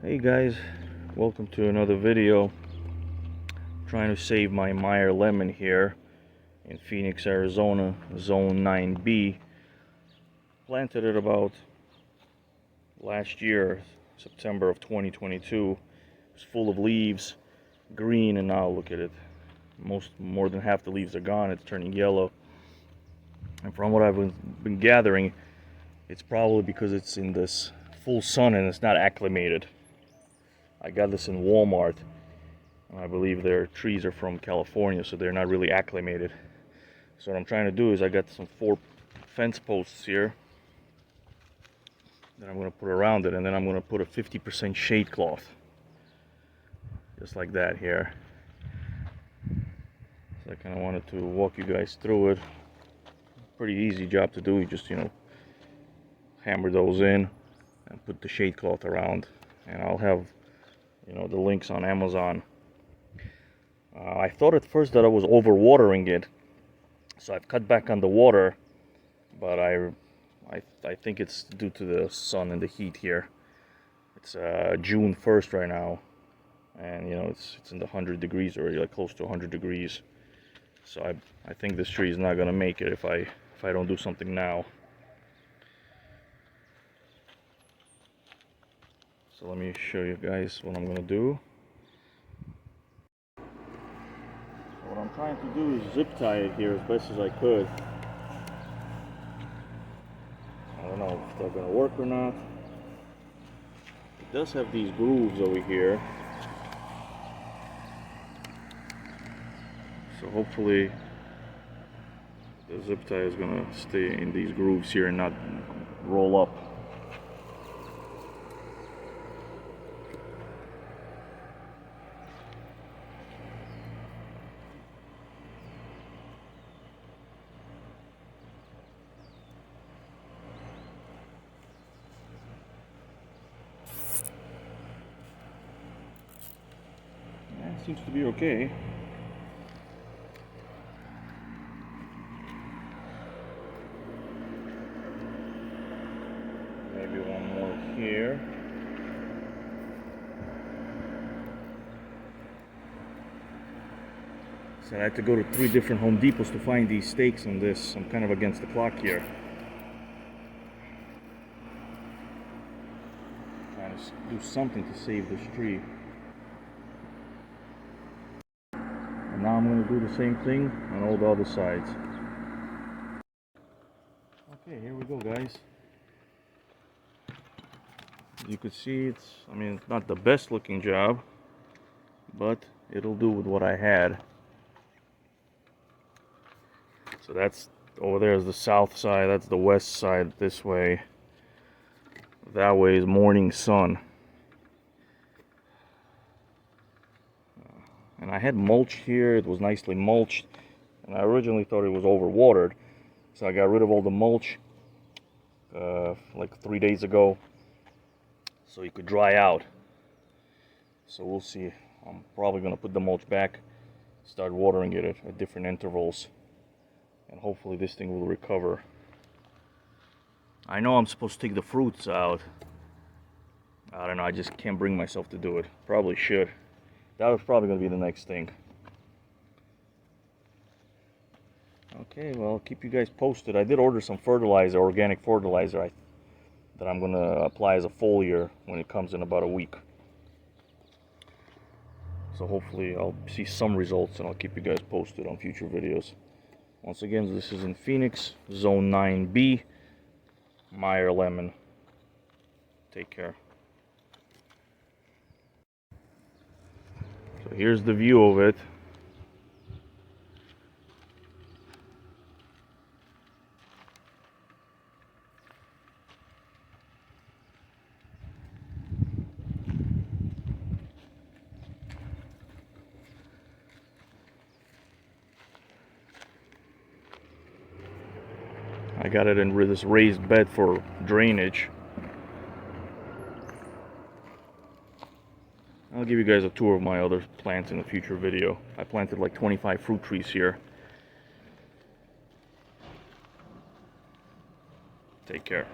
Hey guys, welcome to another video. Trying to save my Meyer Lemon here in Phoenix, Arizona, zone 9B. Planted it about last year, September of 2022. It was full of leaves, green, and now look at it. More than half the leaves are gone. It's turning yellow. And from what I've been gathering, it's probably because it's in this full sun and it's not acclimated. I got this in Walmart, and I believe their trees are from California, so they're not really acclimated. So what I'm trying to do is I got some 4 fence posts here that I'm going to put around it, and then I'm going to put a 50% shade cloth, just like that here. So I kind of wanted to walk you guys through it. Pretty easy job to do. You just, hammer those in and put the shade cloth around, and I'll have the links on Amazon. I thought at first that I was overwatering it, so I've cut back on the water, but I think it's due to the sun and the heat here. It's June 1st right now, and it's in the 100 degrees already, like close to 100 degrees. So I think this tree is not gonna make it if I don't do something now. So let me show you guys what I'm gonna do. So what I'm trying to do is zip tie it here as best as I could. I don't know if that's gonna work or not. It does have these grooves over here, so hopefully the zip tie is gonna stay in these grooves here and not roll up. Seems to be okay. Maybe one more here. So I had to go to 3 different Home Depots to find these stakes on this. I'm kind of against the clock here. Trying to do something to save this tree. Now I'm going to do the same thing on all the other sides. Okay, here we go, guys. You could see it's not the best looking job, but it'll do with what I had. So that's over there is the south side, that's the west side this way. That way is morning sun. And I had mulch here, it was nicely mulched, and I originally thought it was overwatered, so I got rid of all the mulch like 3 days ago, so it could dry out. So we'll see. I'm probably going to put the mulch back, start watering it at different intervals, and hopefully this thing will recover. I know I'm supposed to take the fruits out. I don't know, I just can't bring myself to do it. Probably should. That was probably going to be the next thing. Okay, well, I'll keep you guys posted. I did order some fertilizer, organic fertilizer, that I'm going to apply as a foliar when it comes in about a week. So hopefully I'll see some results, and I'll keep you guys posted on future videos. Once again, this is in Phoenix, zone 9B, Meyer Lemon. Take care. So here's the view of it. I got it in this raised bed for drainage. I'll give you guys a tour of my other plants in a future video. I planted like 25 fruit trees here. Take care.